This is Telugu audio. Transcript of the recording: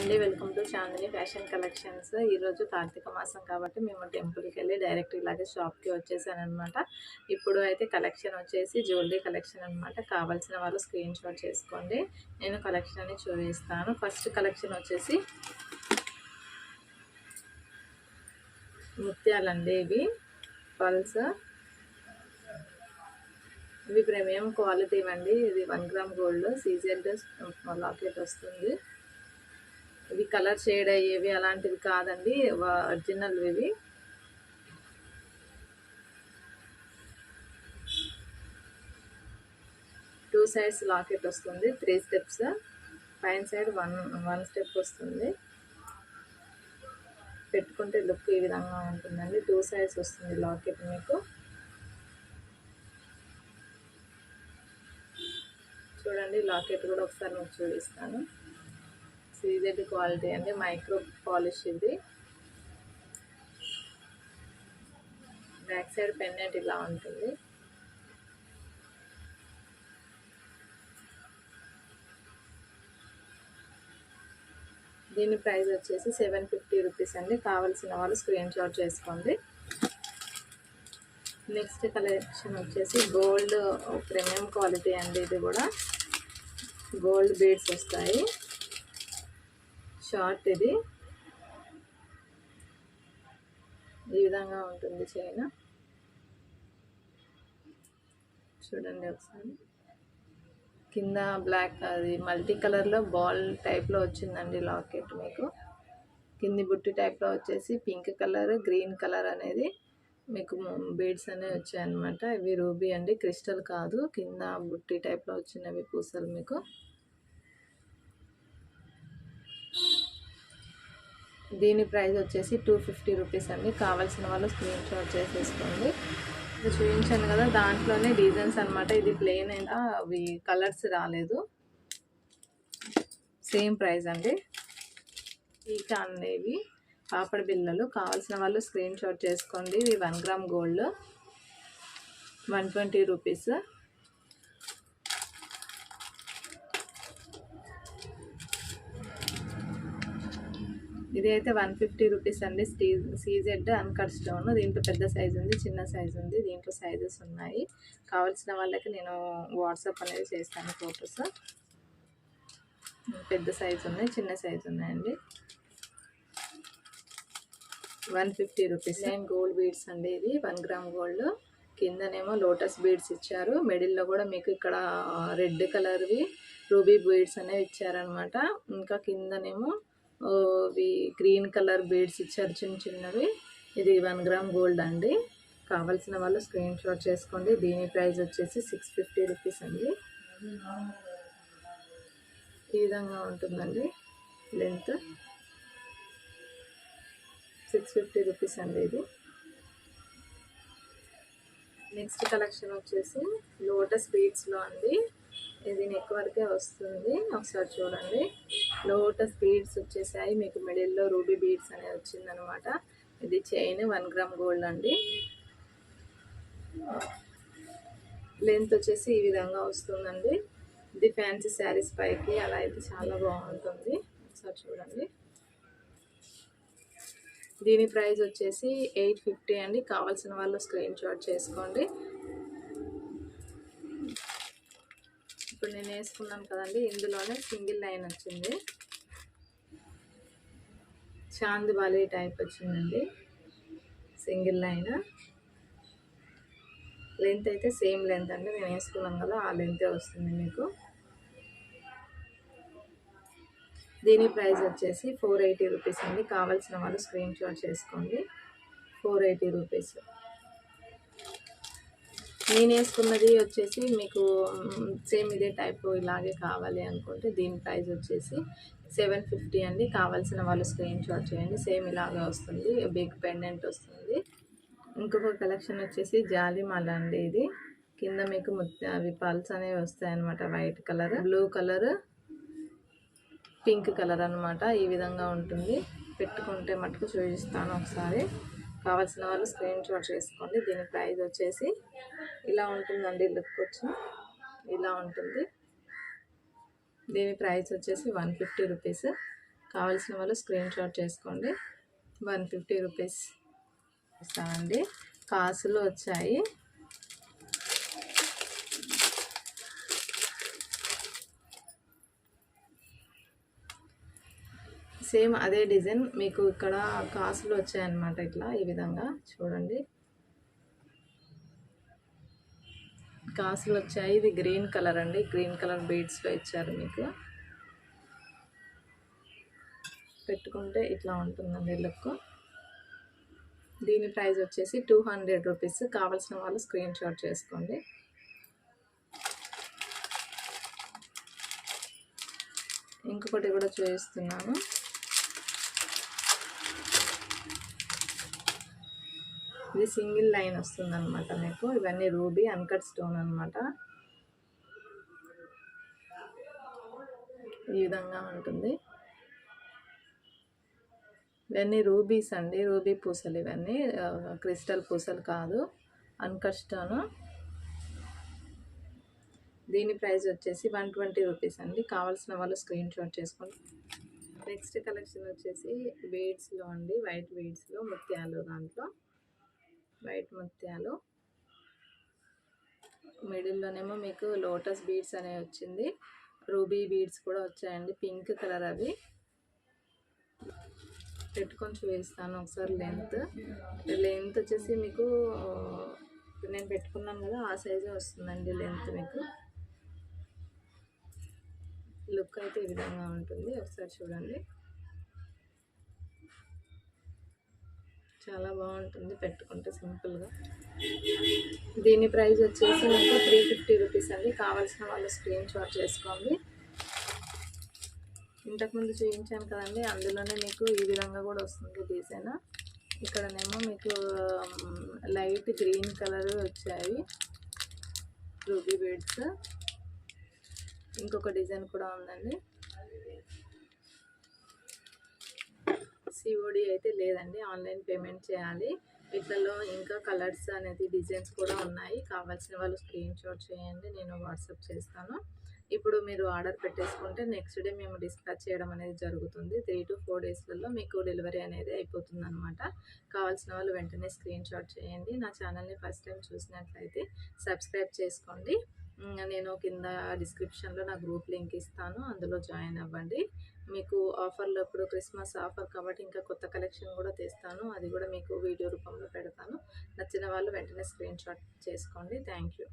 అండి, welcome to Chandini fashion collections. ఈరోజు కార్తీక మాసం కాబట్టి మేము టెంపుల్కి వెళ్ళి డైరెక్ట్ ఇలాగే షాప్కి వచ్చేసాను అనమాట. ఇప్పుడు అయితే కలెక్షన్ వచ్చేసి జ్యువెలరీ కలెక్షన్ అనమాట. కావాల్సిన వాళ్ళు స్క్రీన్ షాట్ చేసుకోండి, నేను కలెక్షన్ అని చూపిస్తాను. ఫస్ట్ కలెక్షన్ వచ్చేసి ముత్యాలండి. ఇవి పల్స్, ఇవి ప్రీమియం క్వాలిటీ అండి. ఇది 1 గ్రామ్ గోల్డ్ సీజెడ్ లాకెట్ వస్తుంది. ఇవి కలర్ షేడ్ అయ్యేవి అలాంటివి కాదండి, ఒరిజినల్. ఇవి టూ సైడ్స్ లాకెట్ వస్తుంది, 3 స్టెప్స్. పైన సైడ్ వన్ స్టెప్ వస్తుంది. పెట్టుకుంటే లుక్ ఈ విధంగా ఉంటుందండి. 2 సైడ్స్ వస్తుంది లాకెట్ మీకు. చూడండి, లాకెట్ కూడా ఒకసారి మీకు చూపిస్తాను. సీజెడ్ క్వాలిటీ అండి, మైక్రో పాలిష్. ఇది బ్యాక్ సైడ్ పెండెంట్ ఇలా ఉంటుంది. దీని ప్రైస్ వచ్చేసి 750 రూపీస్ అండి. కావాల్సిన వాళ్ళు స్క్రీన్ షాట్ చేసుకోండి. నెక్స్ట్ కలెక్షన్ వచ్చేసి గోల్డ్ ప్రీమియం క్వాలిటీ అండి. ఇది కూడా గోల్డ్ బీడ్స్ వస్తాయి. షార్ట్ ఇది ఈ విధంగా ఉంటుంది చైన్. చూడండి ఒకసారి. కింద బ్లాక్, అది మల్టీ కలర్లో బాల్ టైప్లో వచ్చిందండి లాకెట్ మీకు. కింది బుట్టి టైప్లో వచ్చేసి పింక్ కలర్, గ్రీన్ కలర్ అనేది మీకు బీడ్స్ అనేవి వచ్చాయన్నమాట. ఇవి రూబీ అండి, క్రిస్టల్ కాదు. కింద బుట్టి టైప్లో వచ్చినవి పూసలు మీకు. దీని ప్రైస్ వచ్చేసి 250 రూపీస్ అండి. కావాల్సిన వాళ్ళు స్క్రీన్ షాట్ చేసేసుకోండి. చూపించాను కదా, దాంట్లోనే డిజైన్స్ అనమాట. ఇది ప్లెయిన్ అయినా అవి కలర్స్ రాలేదు. సేమ్ ప్రైస్ అండి. ఇక అనేవి పాపడి బిళ్ళలు. కావాల్సిన వాళ్ళు స్క్రీన్ షాట్ చేసుకోండి. ఇవి 1 గ్రామ్ గోల్డ్ 120 రూపీస్. ఇది అయితే 150 రూపీస్ అండి. CZ uncut stone. దీంట్లో పెద్ద సైజు ఉంది, చిన్న సైజు ఉంది. దీంట్లో సైజెస్ ఉన్నాయి. కావాల్సిన వాళ్ళకి నేను వాట్సాప్ అనేది చేస్తాను ఫొటోస్. పెద్ద సైజు ఉన్నాయి, చిన్న సైజు ఉన్నాయండి. 150 రూపీస్. సేమ్ గోల్డ్ బీడ్స్ అండి. ఇది 1 గ్రామ్ గోల్డ్. కిందనేమో లోటస్ బీడ్స్ ఇచ్చారు. మిడిల్లో కూడా మీకు ఇక్కడ రెడ్ కలర్వి రూబీ బీడ్స్ అనేవి ఇచ్చారనమాట. ఇంకా కిందనేమో ఇవి గ్రీన్ కలర్ బీడ్స్ ఇచ్చారు, చిన్న చిన్నవి. ఇది 1 గ్రామ్ గోల్డ్ అండి. కావాల్సిన వాళ్ళు స్క్రీన్ షాట్ చేసుకోండి. దీని ప్రైస్ వచ్చేసి 650 రూపీస్ అండి. ఈ విధంగా ఉంటుందండి లెంత్. 650 రూపీస్ అండి ఇది. నెక్స్ట్ కలెక్షన్ వచ్చేసి లోటస్ బీడ్స్లో అండి. ఇది నెక్ వరకే వస్తుంది. ఒకసారి చూడండి, లోటస్ బీడ్స్ వచ్చేసాయి మీకు. మిడిల్లో రూబీ బీడ్స్ అనేది వచ్చిందనమాట. ఇది చైన్ 1 గ్రామ్ గోల్డ్ అండి. లెంత్ వచ్చేసి ఈ విధంగా వస్తుందండి. ఇది ఫ్యాన్సీ శారీస్ పైకి అలా అయితే చాలా బాగుంటుంది. ఒకసారి చూడండి. దీని ప్రైస్ వచ్చేసి 850 అండి. కావాల్సిన వాళ్ళు స్క్రీన్ షాట్ చేసుకోండి. ఇప్పుడు నేను వేసుకున్నాను కదండి, ఇందులోనే సింగిల్ లైన్ వచ్చింది. చాందిబాలి టైప్ వచ్చిందండి సింగిల్ లైన్. లెంత్ అయితే సేమ్ లెంత్ అండి, నేను వేసుకున్నాను కదా ఆ లెంతే వస్తుంది మీకు. దీని ప్రైస్ వచ్చేసి 480 రూపీస్ అండి. కావాల్సిన వాళ్ళు స్క్రీన్ షాట్ చేసుకోండి. 480 రూపీస్. నేను వేసుకున్నది వచ్చేసి మీకు సేమ్ ఇదే టైప్ ఇలాగే కావాలి అనుకుంటే దీని ప్రైస్ వచ్చేసి 750 అండి. కావాల్సిన వాళ్ళు స్క్రీన్ షాట్ చేయండి. సేమ్ ఇలాగే వస్తుంది, బిగ్ పెండెంట్ వస్తుంది. ఇంకొక కలెక్షన్ వచ్చేసి జాలిమాల అండి. ఇది కింద మీకు అవి పల్స్ అనేవి వస్తాయన్నమాట. White colour, blue colour, pink colour అనమాట. ఈ విధంగా ఉంటుంది. పెట్టుకుంటే మటుకు చూపిస్తాను ఒకసారి. కావాల్సిన వాళ్ళు స్క్రీన్ షాట్ చేసుకోండి. దీని ప్రైస్ వచ్చేసి ఇలా ఉంటుందండి. లుక్ వచ్చి ఇలా ఉంటుంది. దీని ప్రైస్ వచ్చేసి 150 రూపీస్. కావాల్సిన వాళ్ళు స్క్రీన్ షాట్ చేసుకోండి. 150 రూపీస్ ఇస్తామండి. కాసులు వచ్చాయి. సేమ్ అదే డిజైన్ మీకు ఇక్కడ కాసులు వచ్చాయన్నమాట. ఇట్లా ఈ విధంగా చూడండి, కాసులు వచ్చాయి. ఇది గ్రీన్ కలర్ అండి, గ్రీన్ కలర్ బీడ్స్లో ఇచ్చారు. మీకు పెట్టుకుంటే ఇట్లా ఉంటుందండి లుక్. దీని ప్రైస్ వచ్చేసి 200 రూపీస్. కావాల్సిన వాళ్ళు స్క్రీన్ షాట్ చేసుకోండి. ఇంకొకటి కూడా చూపిస్తున్నాను. ఇది సింగిల్ లైన్ వస్తుంది అనమాట మీకు. ఇవన్నీ రూబీ అన్కట్ స్టోన్ అనమాట. ఈ విధంగా ఉంటుంది. ఇవన్నీ రూబీస్ అండి, రూబీ పూసలు. ఇవన్నీ క్రిస్టల్ పూసలు కాదు, అన్కట్ స్టోన్. దీని ప్రైస్ వచ్చేసి 120 రూపీస్ అండి. కావాల్సిన వాళ్ళు స్క్రీన్ షాట్ చేసుకోండి. నెక్స్ట్ కలెక్షన్ వచ్చేసి బీడ్స్లో అండి, వైట్ బీడ్స్లో ముత్యాలు. దాంట్లో వైట్ ముత్యాలు, మిడిల్లోనేమో మీకు లోటస్ బీడ్స్ అనేవి వచ్చింది. రూబీ బీడ్స్ కూడా వచ్చాయండి, పింక్ కలర్. అవి పెట్టుకొని చూపిస్తాను ఒకసారి. లెంత్ వచ్చేసి మీకు నేను పెట్టుకున్నాను కదా, ఆ సైజే వస్తుందండి లెంత్. మీకు లుక్ అయితే ఈ విధంగా ఉంటుంది. ఒకసారి చూడండి, చాలా బాగుంటుంది పెట్టుకుంటే సింపుల్గా. దీని ప్రైస్ వచ్చేసి మీకు 350 రూపీస్ అండి. కావాల్సిన వాళ్ళు స్క్రీన్ షాట్ చేసుకోండి. ఇంతకుముందు చూపించాను కదండి, అందులోనే మీకు ఈ విధంగా కూడా వస్తుంది డిజైన్. ఇక్కడనేమో మీకు లైట్ గ్రీన్ కలర్ వచ్చాయి రూబీ బీడ్స్. ఇంకొక డిజైన్ కూడా ఉందండి. సిఓడి అయితే లేదండి, ఆన్లైన్ పేమెంట్ చేయాలి. వీటిలో ఇంకా కలర్స్ అనేది డిజైన్స్ కూడా ఉన్నాయి. కావాల్సిన వాళ్ళు స్క్రీన్ షాట్ చేయండి, నేను వాట్సాప్ చేస్తాను. ఇప్పుడు మీరు ఆర్డర్ పెట్టేసుకుంటే నెక్స్ట్ డే మేము డిస్పాచ్ చేయడం అనేది జరుగుతుంది. 3 to 4 డేస్లలో మీకు డెలివరీ అనేది అయిపోతుంది అనమాట. కావాల్సిన వాళ్ళు వెంటనే స్క్రీన్ షాట్ చేయండి. నా ఛానల్ని ఫస్ట్ టైం చూసినట్లయితే సబ్స్క్రైబ్ చేసుకోండి. నేను కింద డిస్క్రిప్షన్లో నా గ్రూప్ లింక్ ఇస్తాను, అందులో జాయిన్ అవ్వండి. మీకు ఆఫర్లో ఇప్పుడు క్రిస్మస్ ఆఫర్ కాబట్టి ఇంకా కొత్త కలెక్షన్ కూడా తెస్తాను, అది కూడా మీకు వీడియో రూపంలో పెడతాను. నచ్చిన వాళ్ళు వెంటనే స్క్రీన్ షాట్ చేసుకోండి. Thank you.